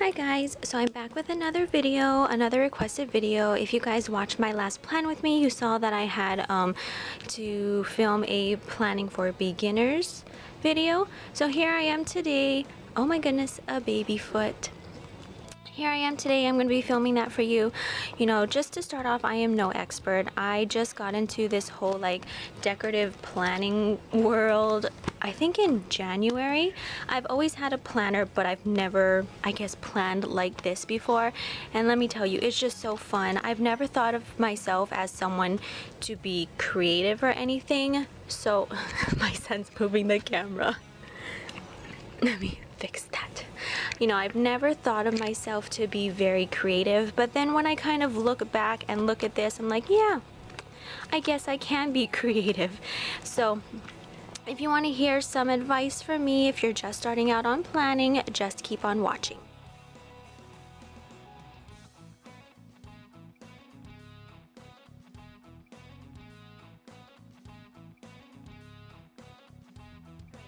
Hi guys, so I'm back with another video, another requested video. If you guys watched my last plan with me, you saw that I had to film a planning for beginners video. So here I am today. Oh my goodness, a baby foot. Here I am today. I'm going to be filming that for you. You know, just to start off, I am no expert. I just got into this whole like decorative planning world, I think in January. I've always had a planner, but I've never, I guess, planned like this before. And let me tell you, it's just so fun. I've never thought of myself as someone to be creative or anything. So, my son's moving the camera. Let me fix that. You know, I've never thought of myself to be very creative, but then when I kind of look back and look at this, I'm like, yeah, I guess I can be creative. So if you want to hear some advice from me, if you're just starting out on planning, just keep on watching.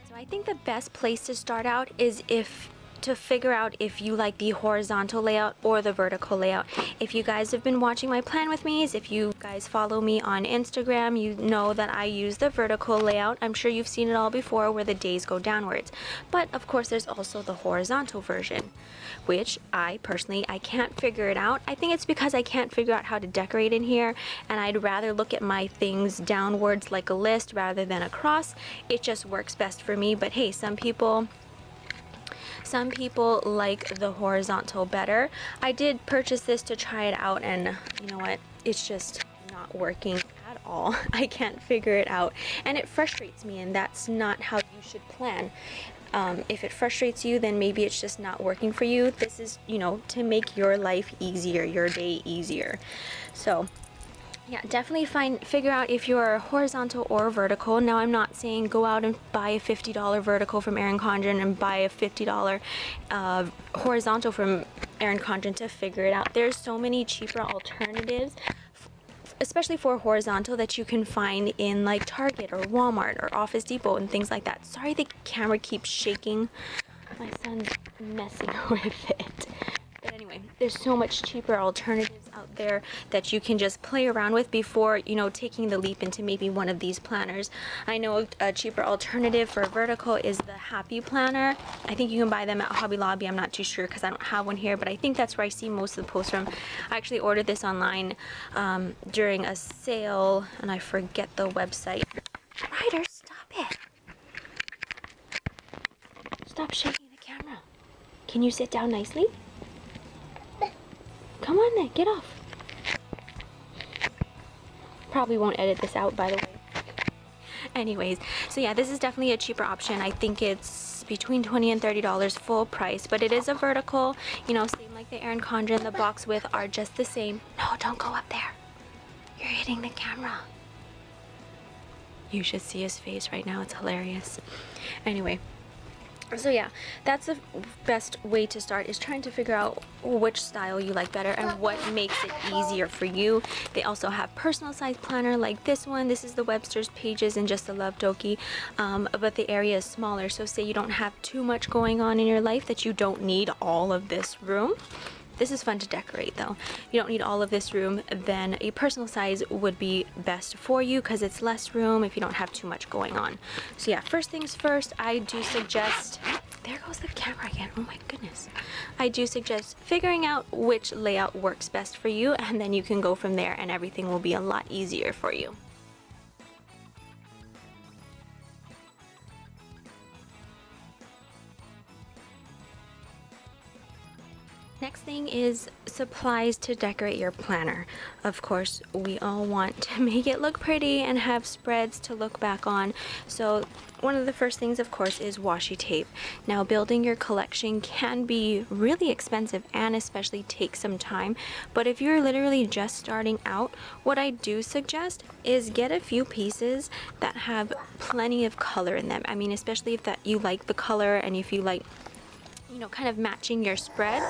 So I think the best place to start out is to figure out if you like the horizontal layout or the vertical layout. If you guys have been watching my plan with me, if you guys follow me on Instagram, you know that I use the vertical layout. I'm sure you've seen it all before where the days go downwards. But of course there's also the horizontal version, which I personally can't figure it out. I think it's because I can't figure out how to decorate in here, and I'd rather look at my things downwards like a list rather than across. It just works best for me, but hey, some people like the horizontal better. I did purchase this to try it out, and you know what? It's just not working at all. I can't figure it out, and it frustrates me, and that's not how you should plan. If it frustrates you, then maybe it's just not working for you. This is, you know, to make your life easier, your day easier. So yeah, definitely figure out if you're horizontal or vertical. Now, I'm not saying go out and buy a $50 vertical from Erin Condren and buy a $50 horizontal from Erin Condren to figure it out. There's so many cheaper alternatives, especially for horizontal, that you can find in like Target or Walmart or Office Depot and things like that. Sorry, the camera keeps shaking. My son's messing with it. But anyway, there's so much cheaper alternatives out there that you can just play around with before, you know, taking the leap into maybe one of these planners. I know a cheaper alternative for vertical is the Happy Planner. I think you can buy them at Hobby Lobby. I'm not too sure because I don't have one here, but I think that's where I see most of the posts from. I actually ordered this online during a sale, and I forget the website. Ryder, stop it. Stop shaking the camera. Can you sit down nicely? Come on then, get off. Probably won't edit this out, by the way. Anyways, so yeah, this is definitely a cheaper option. I think it's between $20 and $30 full price, but it is a vertical, you know, same like the Erin Condren. The box width are just the same. No, don't go up there. You're hitting the camera. You should see his face right now. It's hilarious. Anyway. So yeah, that's the best way to start, is trying to figure out which style you like better and what makes it easier for you. They also have personal size planner like this one. This is the Webster's Pages and just a Love Dokie, but the area is smaller. So say you don't have too much going on in your life that you don't need all of this room. This is fun to decorate though. You don't need all of this room, then a personal size would be best for you because it's less room if you don't have too much going on. So yeah, first things first, I do suggest, there goes the camera again, oh my goodness. I do suggest figuring out which layout works best for you, and then you can go from there and everything will be a lot easier for you. Next thing is supplies to decorate your planner. Of course, we all want to make it look pretty and have spreads to look back on. So one of the first things, of course, is washi tape. Now, building your collection can be really expensive and especially take some time. But if you're literally just starting out, what I do suggest is get a few pieces that have plenty of color in them. I mean, especially if that you like the color and if you like, you know, kind of matching your spread,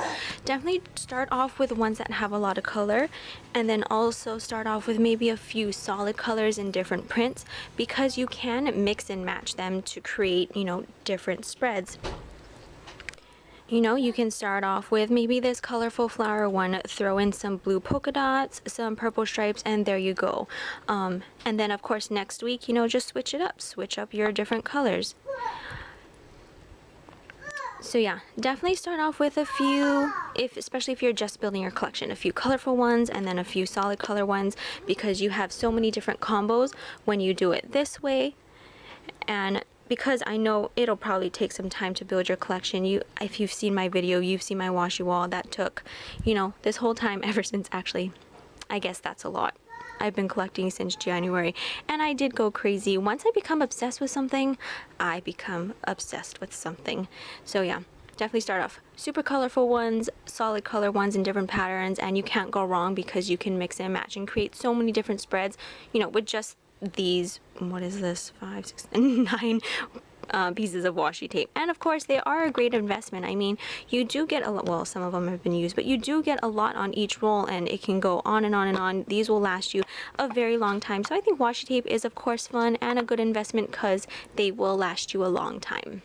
definitely start off with ones that have a lot of color, and then also start off with maybe a few solid colors in different prints, because you can mix and match them to create, you know, different spreads. You know, you can start off with maybe this colorful flower one, throw in some blue polka dots, some purple stripes, and there you go. And then of course next week, you know, just switch it up, switch up your different colors. So yeah, definitely start off with a few, especially if you're just building your collection, a few colorful ones and then a few solid color ones, because you have so many different combos when you do it this way. And because I know it'll probably take some time to build your collection, if you've seen my video, you've seen my washi wall, that took, you know, this whole time ever since, actually, I guess that's a lot. I've been collecting since January, and I did go crazy. Once I become obsessed with something, I become obsessed with something. So yeah, definitely start off super colorful ones, solid color ones in different patterns, and you can't go wrong because you can mix and match and create so many different spreads, you know, with just these, what is this, 5, 6, 9 pieces of washi tape. And of course they are a great investment. I mean, you do get a lot, well, some of them have been used, but you do get a lot on each roll, and it can go on and on and on. These will last you a very long time. So I think washi tape is of course fun and a good investment because they will last you a long time.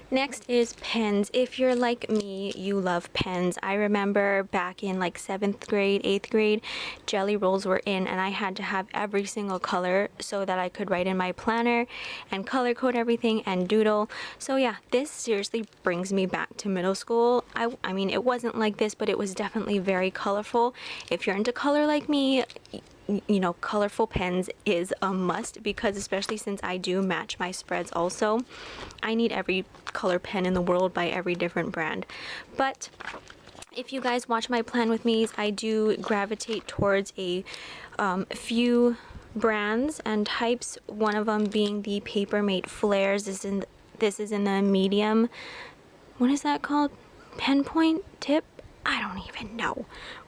Next is pens. If you're like me, you love pens. I remember back in like 7th grade, 8th grade, jelly rolls were in, and I had to have every single color so that I could write in my planner and color code everything and doodle. So yeah, this seriously brings me back to middle school. I mean, it wasn't like this, but it was definitely very colorful. If you're into color like me, you know, colorful pens is a must, because especially since I do match my spreads also, I need every color pen in the world by every different brand. But if you guys watch my plan with me, I do gravitate towards a few brands and types, one of them being the Papermate Flairs. This is in the medium, what is that called, pen point tip? I don't even know.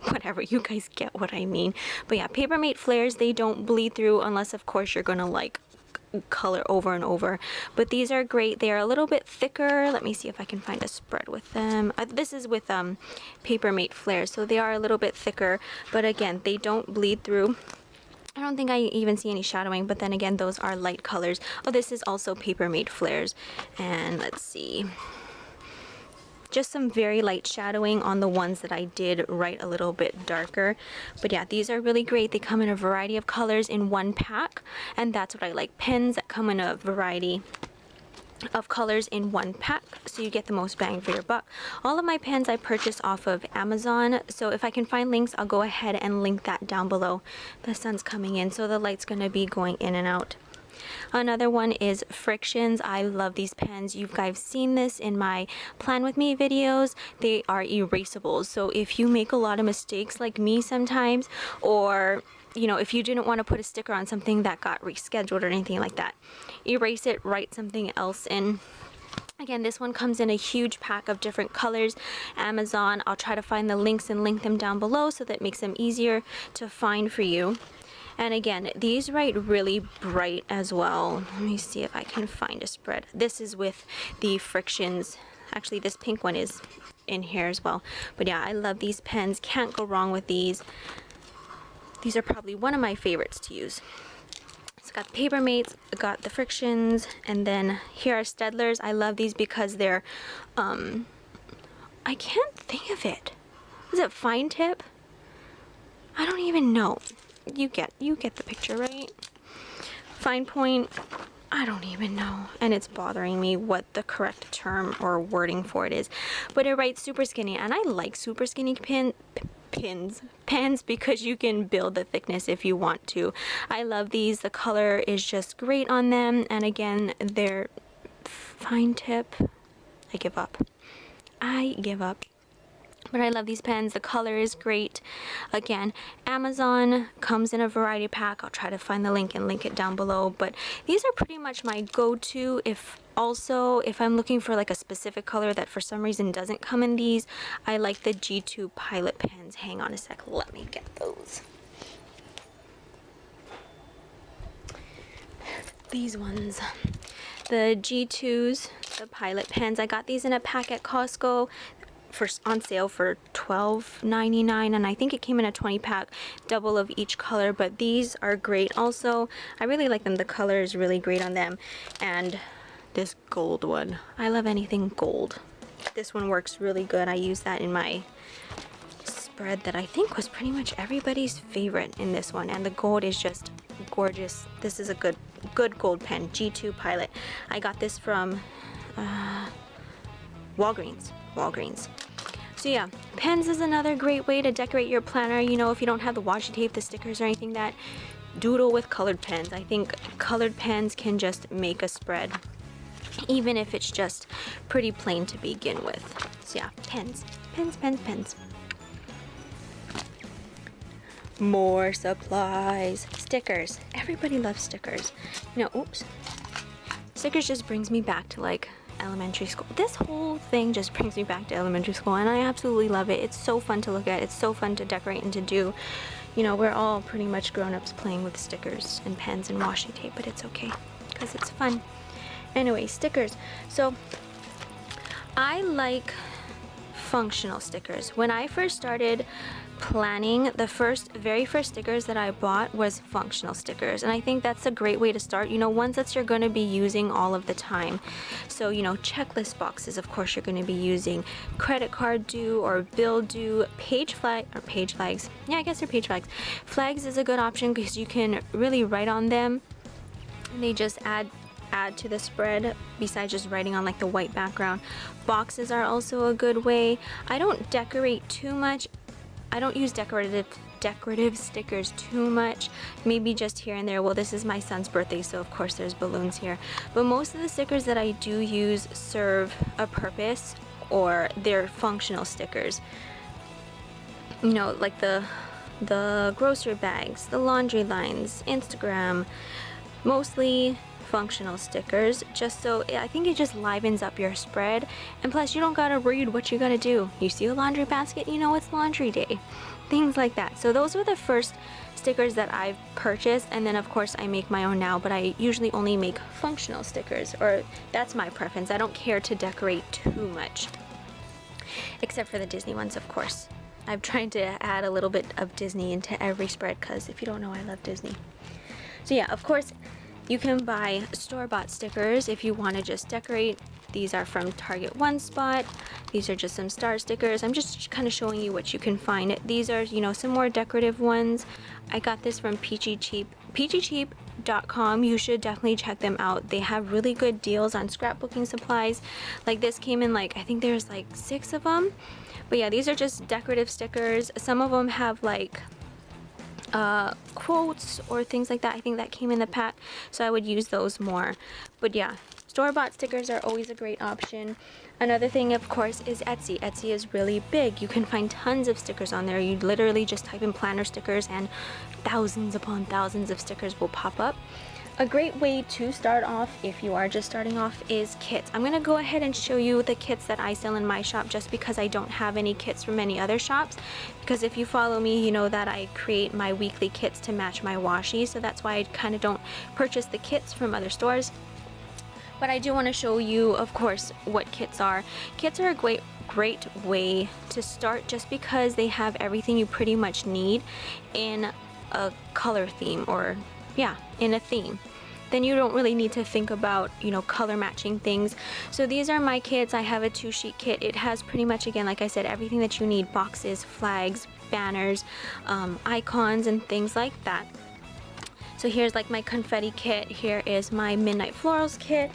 Whatever, you guys get what I mean. But yeah, Papermate Flairs, they don't bleed through unless of course you're gonna like color over and over. But these are great. They are a little bit thicker. Let me see if I can find a spread with them. This is with Papermate Flairs, so they are a little bit thicker. But again, they don't bleed through. I don't think I even see any shadowing, but then again, those are light colors. Oh, this is also Papermate Flairs. And let's see. Just some very light shadowing on the ones that I did write a little bit darker. But yeah, these are really great. They come in a variety of colors in one pack, and that's what I like. Pens that come in a variety of colors in one pack, so you get the most bang for your buck. All of my pens I purchased off of Amazon, so if I can find links, I'll go ahead and link that down below. The sun's coming in, so the light's gonna be going in and out. Another one is Frixions. I love these pens. You guys seen this in my Plan With Me videos. They are erasables. So if you make a lot of mistakes like me sometimes, or you know, if you didn't want to put a sticker on something that got rescheduled or anything like that, erase it, write something else in. Again, this one comes in a huge pack of different colors. Amazon, I'll try to find the links and link them down below so that it makes them easier to find for you. And again, these write really bright as well. Let me see if I can find a spread. This is with the Frixions. Actually, this pink one is in here as well. But yeah, I love these pens. Can't go wrong with these. These are probably one of my favorites to use. It's got the Papermates, got the Frixions, and then here are Staedtlers. I love these because they're, I can't think of it. Is it fine tip? I don't even know. You get the picture, right? Fine point, I don't even know, and it's bothering me what the correct term or wording for it is, but it writes super skinny, and I like super skinny pens because you can build the thickness if you want to. I love these. The color is just great on them, and again, they're fine tip. I give up. But I love these pens. The color is great. Again, Amazon comes in a variety pack. I'll try to find the link and link it down below. But these are pretty much my go-to. If I'm looking for like a specific color that for some reason doesn't come in these, I like the G2 Pilot pens. Hang on a sec. Let me get those. These ones. The G2s, the Pilot pens. I got these in a pack at Costco. On sale for $12.99, and I think it came in a 20 pack, double of each color. But these are great also. I really like them. The color is really great on them, and this gold one. I love anything gold. This one works really good. I use that in my spread that I think was pretty much everybody's favorite in this one, and the gold is just gorgeous. This is a good gold pen, G2 Pilot. I got this from Walgreens. So yeah, pens is another great way to decorate your planner. You know, if you don't have the washi tape, the stickers, or anything, that doodle with colored pens. I think colored pens can just make a spread, even if it's just pretty plain to begin with. So yeah, pens. More supplies. Stickers. Everybody loves stickers. You know, oops. Stickers just brings me back to like elementary school. This whole thing just brings me back to elementary school, and I absolutely love it. It's so fun to look at. It's so fun to decorate and to do. You know, we're all pretty much grown-ups playing with stickers and pens and washi tape, but it's okay because it's fun. Anyway, stickers. So I like functional stickers. When I first started planning, the very first stickers that I bought was functional stickers, and I think that's a great way to start. You know, ones that you're going to be using all of the time. So, you know, checklist boxes, of course, you're going to be using. Credit card due or bill due. Page flags. Yeah, I guess they're page flags. Flags is a good option because you can really write on them, and they just add to the spread besides just writing on like the white background. Boxes are also a good way. I don't decorate too much. I don't use decorative stickers too much, maybe just here and there. Well, this is my son's birthday, so of course there's balloons here. But most of the stickers that I do use serve a purpose, or they're functional stickers. You know, like the grocery bags, the laundry lines, Instagram, mostly functional stickers, just so I think it just livens up your spread, and plus you don't gotta read what you gotta do. You see a laundry basket, you know it's laundry day, things like that. So those were the first stickers that I've purchased, and then of course I make my own now, but I usually only make functional stickers, or that's my preference. I don't care to decorate too much, except for the Disney ones, of course. I've tried to add a little bit of Disney into every spread because if you don't know, I love Disney. So yeah, of course you can buy store-bought stickers if you want to just decorate. These are from Target One Spot. These are just some star stickers. I'm just kind of showing you what you can find. These are, you know, some more decorative ones. I got this from peachycheap.com. You should definitely check them out. They have really good deals on scrapbooking supplies. Like this came in like, I think there's like 6 of them. But yeah, these are just decorative stickers. Some of them have like quotes or things like that. I think that came in the pack, so I would use those more. But yeah, store-bought stickers are always a great option. Another thing, of course, is Etsy. Etsy is really big. You can find tons of stickers on there. You literally just type in planner stickers and thousands upon thousands of stickers will pop up. A great way to start off, if you are just starting off, is kits. I'm gonna go ahead and show you the kits that I sell in my shop, just because I don't have any kits from any other shops. Because if you follow me, you know that I create my weekly kits to match my washi, so that's why I kind of don't purchase the kits from other stores. But I do want to show you, of course, what kits are. Kits are a great way to start, just because they have everything you pretty much need in a color theme, or yeah, in a theme. Then you don't really need to think about, you know, color matching things. So these are my kits. I have a 2-sheet kit. It has pretty much, again, like I said, everything that you need: boxes, flags, banners, icons, and things like that. So here's like my confetti kit. Here is my midnight florals kit.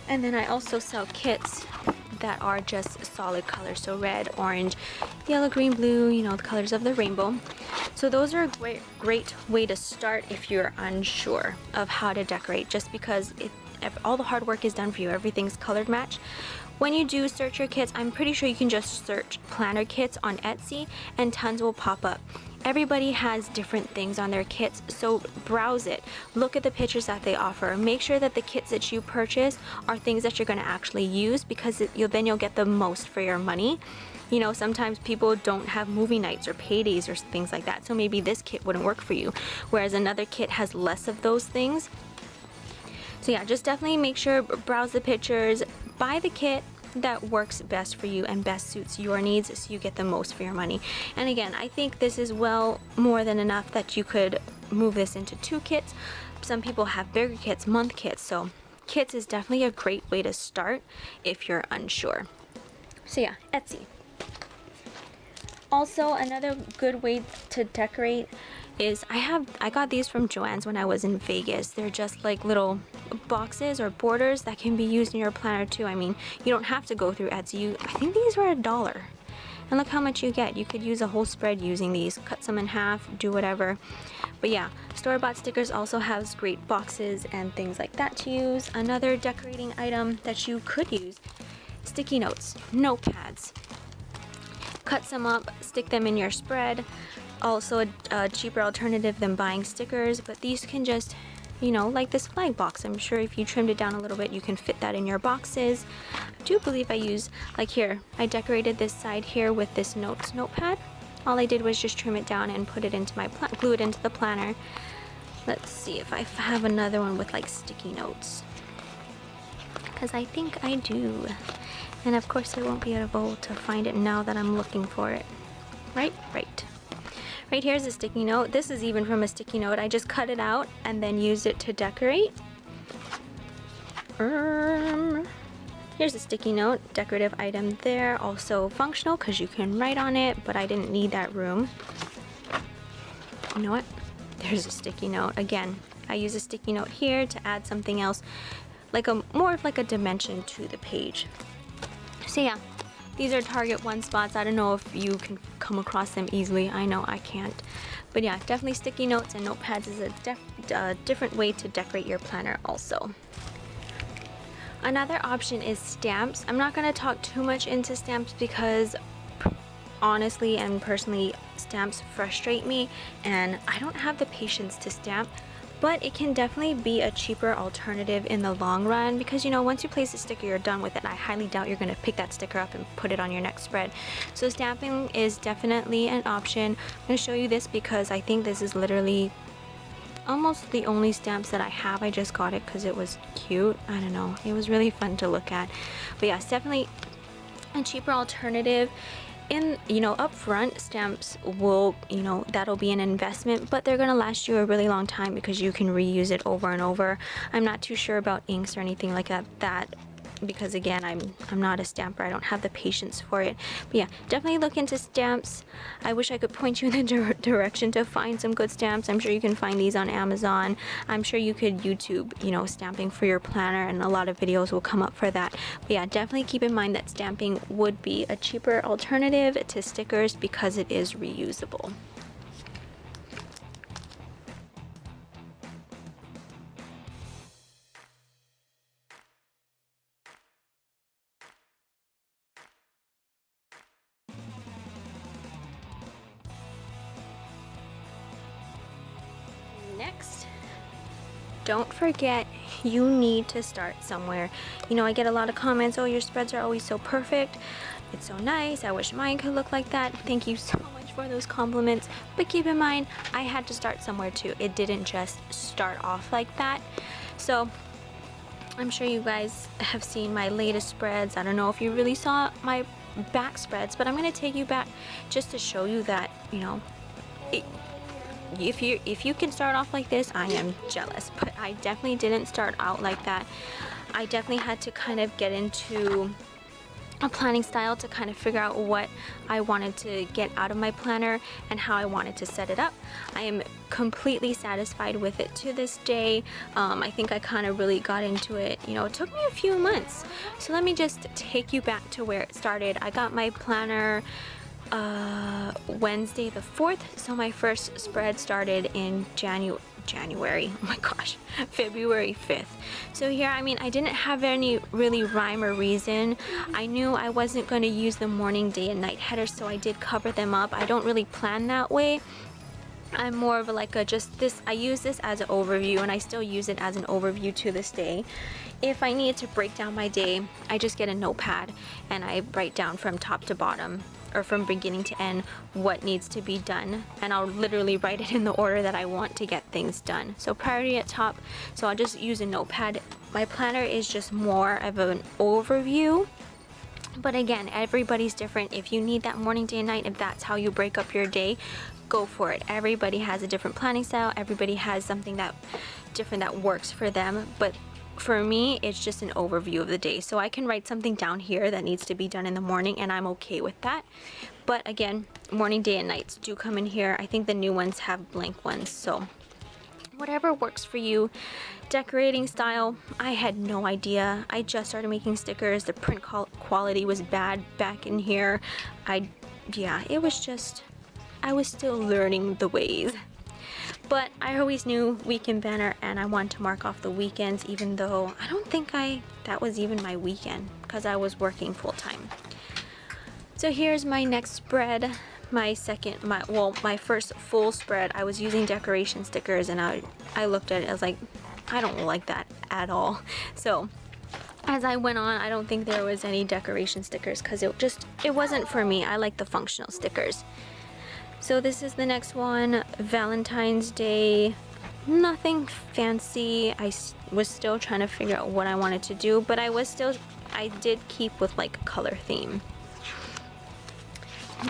And then I also sell kits that are just solid colors, so red, orange, yellow, green, blue, you know, the colors of the rainbow. So those are a great way to start if you're unsure of how to decorate, just because all the hard work is done for you. Everything's colored match. When you do search your kits, I'm pretty sure you can just search planner kits on Etsy and tons will pop up. Everybody has different things on their kits, so browse it. Look at the pictures that they offer. Make sure that the kits that you purchase are things that you're going to actually use, because then you'll get the most for your money. You know, sometimes people don't have movie nights or paydays or things like that, so maybe this kit wouldn't work for you, whereas another kit has less of those things. So yeah, just definitely make sure, browse the pictures, buy the kit that works best for you and best suits your needs, so you get the most for your money. And again, I think this is well more than enough that you could move this into 2 kits. Some people have bigger kits, month kits, so kits is definitely a great way to start if you're unsure. So yeah, Etsy. Also, another good way to decorate is I got these from Joann's when I was in Vegas. They're just like little boxes or borders that can be used in your planner too. I mean, you don't have to go through Etsy. I think these were $1. And look how much you get. You could use a whole spread using these. Cut some in half, do whatever. But yeah, store-bought stickers also has great boxes and things like that to use. Another decorating item that you could use, sticky notes, notepads. Cut some up, stick them in your spread. Also a cheaper alternative than buying stickers, but these can just, you know, like this flag box. I'm sure if you trimmed it down a little bit, you can fit that in your boxes. I do believe I use, like here, I decorated this side here with this notepad. All I did was just trim it down and put it into my glue it into the planner. Let's see if I have another one with like sticky notes, because I think I do. And of course I won't be able to find it now that I'm looking for it. Right here's a sticky note. This is even from a sticky note. I just cut it out and then used it to decorate. Here's a sticky note, decorative item there. Also functional because you can write on it, but I didn't need that room. You know what? There's a sticky note. Again, I use a sticky note here to add something else, like more of like a dimension to the page. So yeah, these are Target One spots. I don't know if you can come across them easily. I know I can't. But yeah, definitely sticky notes and notepads is a different way to decorate your planner also. Another option is stamps. I'm not going to talk too much into stamps because honestly and personally, stamps frustrate me and I don't have the patience to stamp. But it can definitely be a cheaper alternative in the long run because, you know, once you place a sticker, you're done with it. I highly doubt you're going to pick that sticker up and put it on your next spread. So stamping is definitely an option. I'm going to show you this because I think this is literally almost the only stamps that I have. I just got it because it was cute. I don't know. It was really fun to look at. But yeah, it's definitely a cheaper alternative. In, you know, upfront stamps will, you know, that'll be an investment, but they're gonna last you a really long time because you can reuse it over and over. I'm not too sure about inks or anything like that because again, I'm not a stamper. I don't have the patience for it. But yeah, definitely look into stamps. I wish I could point you in the direction to find some good stamps. I'm sure you can find these on Amazon. I'm sure you could YouTube, you know, stamping for your planner, and a lot of videos will come up for that. But yeah, definitely keep in mind that stamping would be a cheaper alternative to stickers because it is reusable. Next, don't forget you need to start somewhere. You know, I get a lot of comments, oh, your spreads are always so perfect. It's so nice. I wish mine could look like that. Thank you so much for those compliments. But keep in mind, I had to start somewhere too. It didn't just start off like that. So I'm sure you guys have seen my latest spreads. I don't know if you really saw my back spreads, but I'm going to take you back just to show you that, you know, if you can start off like this, I am jealous. But I definitely didn't start out like that. I definitely had to kind of get into a planning style to kind of figure out what I wanted to get out of my planner and how I wanted to set it up. I am completely satisfied with it to this day. I think I kind of really got into it. You know, it took me a few months. So let me just take you back to where it started. I got my planner Wednesday the 4th, so my first spread started in January, oh my gosh, February 5th. So here, I mean, I didn't have any really rhyme or reason. I knew I wasn't going to use the morning, day, and night headers, so I did cover them up. I don't really plan that way. I'm more of like I use this as an overview, and I still use it as an overview to this day. If I need to break down my day, I just get a notepad and I write down from top to bottom, or from beginning to end, what needs to be done, and I'll literally write it in the order that I want to get things done. So priority at top, so I'll just use a notepad. My planner is just more of an overview, but again, everybody's different. If you need that morning, day, and night, if that's how you break up your day, go for it. Everybody has a different planning style. Everybody has something that different that works for them, but for me, it's just an overview of the day. So I can write something down here that needs to be done in the morning, and I'm okay with that. But again, morning, day, and nights do come in here. I think the new ones have blank ones, so whatever works for you. Decorating style, I had no idea. I just started making stickers. The print quality was bad back in here. Yeah, it was just, I was still learning the ways. But I always knew weekend banner, and I wanted to mark off the weekends, even though I don't think that was even my weekend because I was working full time. So here's my next spread. My first full spread. I was using decoration stickers, and I looked at it, I was like, I don't like that at all. So as I went on, I don't think there was any decoration stickers because it wasn't for me. I like the functional stickers. So this is the next one, Valentine's Day. Nothing fancy. I was still trying to figure out what I wanted to do, but I did keep with like a color theme.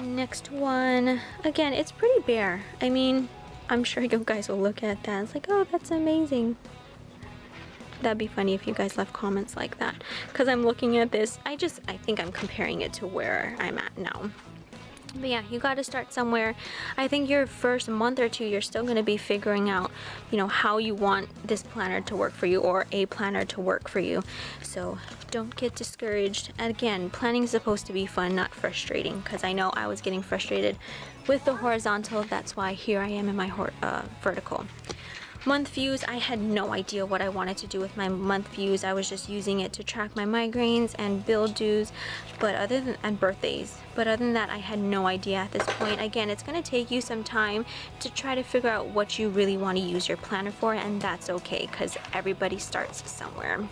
Next one, again, it's pretty bare. I mean, I'm sure you guys will look at that. It's like, oh, that's amazing. That'd be funny if you guys left comments like that, because I'm looking at this. I think I'm comparing it to where I'm at now. But yeah, you got to start somewhere. I think your first month or two, you're still going to be figuring out, you know, how you want this planner to work for you, or a planner to work for you. So don't get discouraged. And again, planning is supposed to be fun, not frustrating, because I know I was getting frustrated with the horizontal. That's why here I am in my vertical. Month views, I had no idea what I wanted to do with my month views. I was just using it to track my migraines and bill dues, and birthdays. But other than that, I had no idea at this point. Again, it's going to take you some time to try to figure out what you really want to use your planner for, and that's okay, because everybody starts somewhere.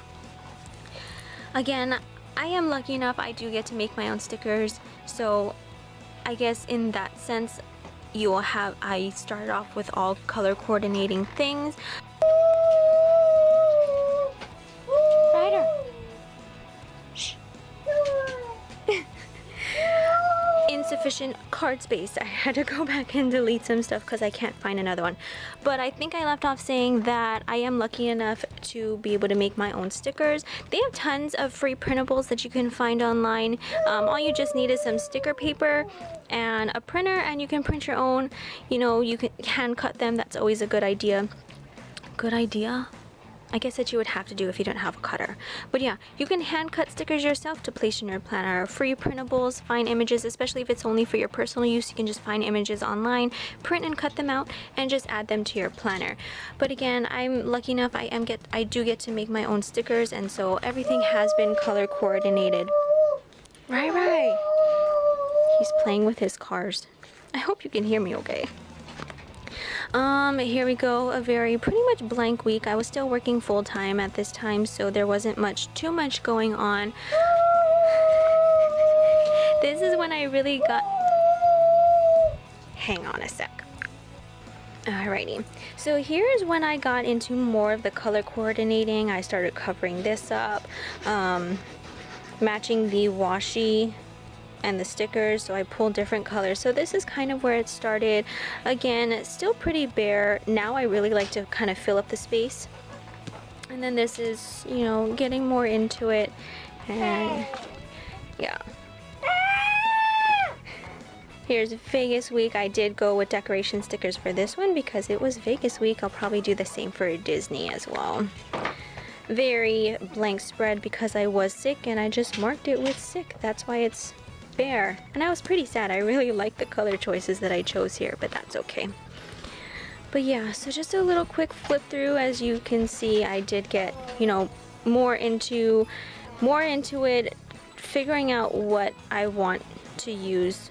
Again, I am lucky enough I do get to make my own stickers, so I guess in that sense, I started off with all color coordinating things. Ryder. Shh. Insufficient card space. I had to go back and delete some stuff because I can't find another one. But I think I left off saying that I am lucky enough to be able to make my own stickers. They have tons of free printables that you can find online. All you just need is some sticker paper and a printer, and you can print your own. You know, you can hand cut them. That's always a good idea. Good idea? I guess that you would have to do if you don't have a cutter. But yeah, you can hand cut stickers yourself to place in your planner. Free printables, find images, especially if it's only for your personal use. You can just find images online, print and cut them out, and just add them to your planner. But again, I'm lucky enough I do get to make my own stickers, and so everything has been color coordinated. Right. He's playing with his cars. I hope you can hear me okay. Here we go, a pretty much blank week. I was still working full time at this time, so there wasn't too much going on. This is when I really got... Hang on a sec. Alrighty, so here's when I got into more of the color coordinating. I started covering this up, matching the washi and the stickers, so I pulled different colors. So this is kind of where it started. Again, still pretty bare. Now I really like to kind of fill up the space. And then this is, you know, getting more into it. And yeah. Here's Vegas week. I did go with decoration stickers for this one because it was Vegas week. I'll probably do the same for Disney as well. Very blank spread because I was sick, and I just marked it with sick. That's why it's bare. And I was pretty sad. I really like the color choices that I chose here, but that's okay. But yeah, so just a little quick flip through. As you can see, I did get, you know, more into it, figuring out what I want to use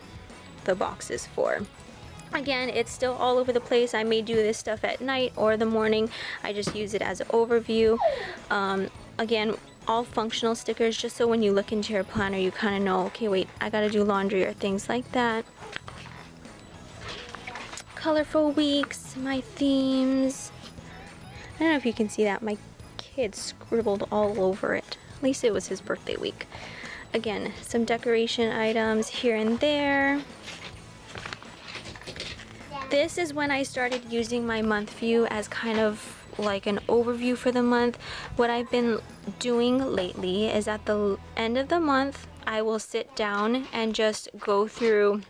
the boxes for. Again, it's still all over the place. I may do this stuff at night or the morning. I just use it as an overview. Again, all functional stickers, just so when you look into your planner, you kind of know, okay, wait, I gotta do laundry or things like that. Colorful weeks, my themes. I don't know if you can see that. My kid scribbled all over it. At least it was his birthday week. Again, some decoration items here and there. This is when I started using my month view as kind of like an overview for the month, what I've been doing lately is at the end of the month, I will sit down and just go through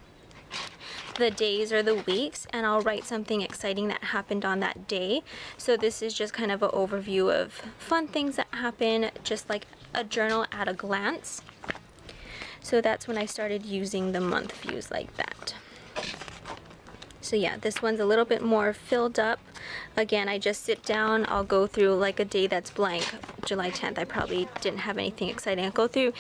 the days or the weeks, and I'll write something exciting that happened on that day. So this is just kind of an overview of fun things that happen, just like a journal at a glance. So that's when I started using the month views like that. So yeah, this one's a little bit more filled up. Again, I just sit down, I'll go through like a day that's blank. July 10th, I probably didn't have anything exciting. I'll go through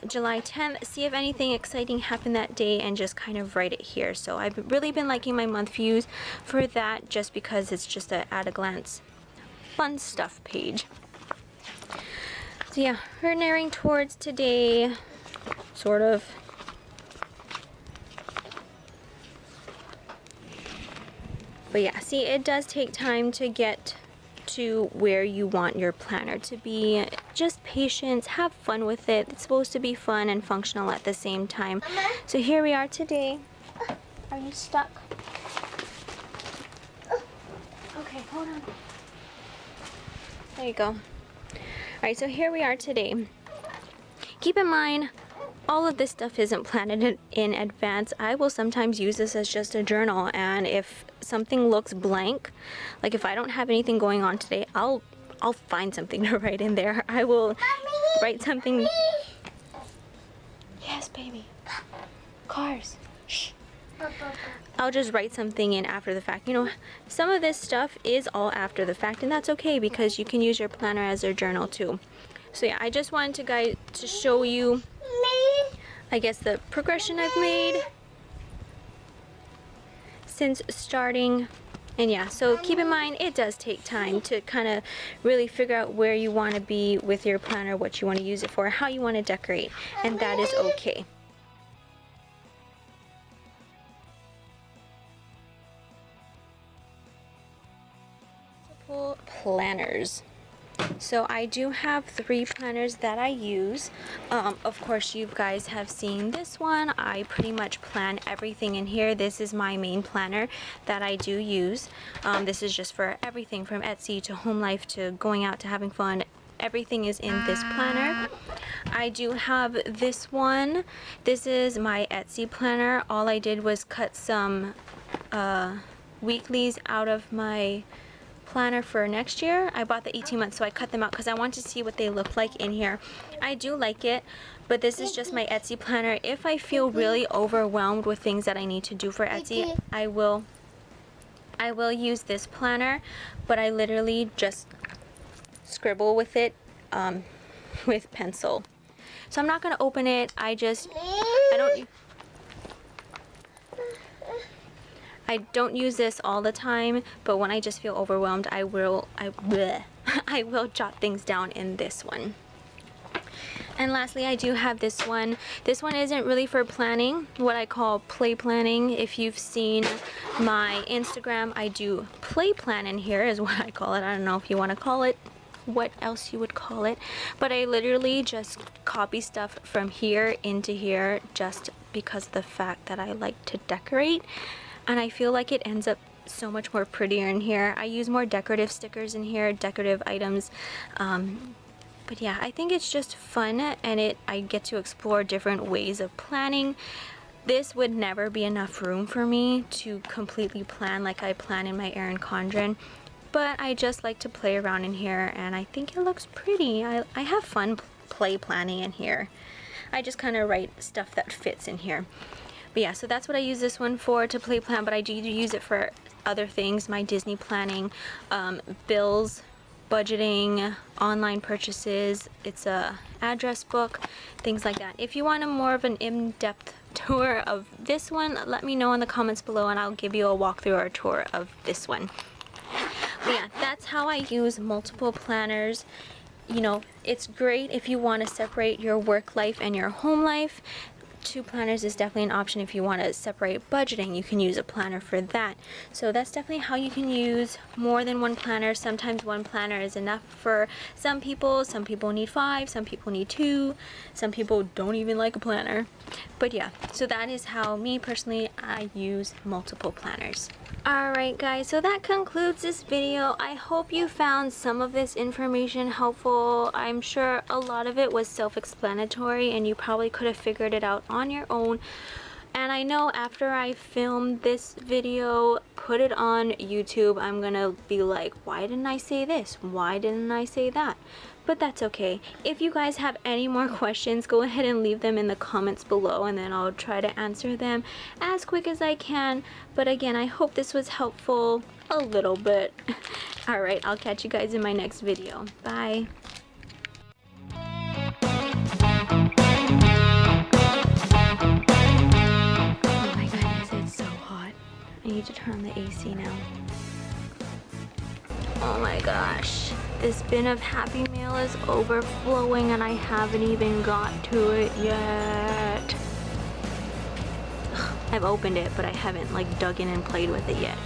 July 10th, see if anything exciting happened that day, and just kind of write it here. So I've really been liking my month views for that, just because it's just a at a glance fun stuff page. So yeah, we're nearing towards today, sort of. But yeah, see, it does take time to get to where you want your planner to be. Just patience, have fun with it. It's supposed to be fun and functional at the same time. So here we are today. Are you stuck? Okay, hold on. There you go. All right, so here we are today. Keep in mind, all of this stuff isn't planned in advance. I will sometimes use this as just a journal, and if something looks blank, like if I don't have anything going on today, I'll find something to write in there. I will write something. Yes, baby. Cars. Shh. I'll just write something in after the fact. You know, some of this stuff is all after the fact, and that's okay, because you can use your planner as a journal too. So yeah, I just wanted to show you, I guess, the progression I've made since starting. And yeah, so keep in mind, it does take time to kind of really figure out where you want to be with your planner, what you want to use it for, how you want to decorate, and that is okay. Multiple planners. So I do have 3 planners that I use. Of course, you guys have seen this one. I pretty much plan everything in here. This is my main planner that I do use. This is just for everything from Etsy to home life to going out to having fun. Everything is in this planner. I do have this one. This is my Etsy planner. All I did was cut some weeklies out of my planner for next year. I bought the 18 months, so I cut them out because I wanted to see what they look like in here. I do like it, but this is just my Etsy planner. If I feel really overwhelmed with things that I need to do for Etsy, I will use this planner, but I literally just scribble with it with pencil. So I'm not going to open it. I don't use this all the time, but when I just feel overwhelmed, I will jot things down in this one. And lastly, I do have this one. This one isn't really for planning, what I call play planning. If you've seen my Instagram, I do play plan in here is what I call it. I don't know if you want to call it what else you would call it, but I literally just copy stuff from here into here just because of the fact that I like to decorate. And I feel like it ends up so much more prettier in here. I use more decorative stickers in here, decorative items. But yeah, I think it's just fun, and I get to explore different ways of planning. This would never be enough room for me to completely plan like I plan in my Erin Condren. But I just like to play around in here, and I think it looks pretty. I have fun play planning in here. I just kind of write stuff that fits in here. But yeah, so that's what I use this one for, to play plan, but I do use it for other things, my Disney planning, bills, budgeting, online purchases. It's a address book, things like that. If you want more of an in-depth tour of this one, let me know in the comments below, and I'll give you a walkthrough or a tour of this one. But yeah, that's how I use multiple planners. You know, it's great if you want to separate your work life and your home life. 2 planners is definitely an option. If you want to separate budgeting, you can use a planner for that. So that's definitely how you can use more than one planner. Sometimes one planner is enough for some people. Some people need 5, some people need 2, some people don't even like a planner. But yeah, so that is how me personally, I use multiple planners. Alright guys, so that concludes this video. I hope you found some of this information helpful. I'm sure a lot of it was self-explanatory and you probably could have figured it out on your own. And I know after I filmed this video, put it on YouTube, I'm gonna be like, why didn't I say this? Why didn't I say that? But that's okay. If you guys have any more questions, go ahead and leave them in the comments below and then I'll try to answer them as quick as I can. But again, I hope this was helpful a little bit. Alright, I'll catch you guys in my next video. Bye. Oh my goodness, it's so hot. I need to turn on the AC now. Oh my gosh. This bin of Happy Mail is overflowing and I haven't even got to it yet. I've opened it, but I haven't like dug in and played with it yet.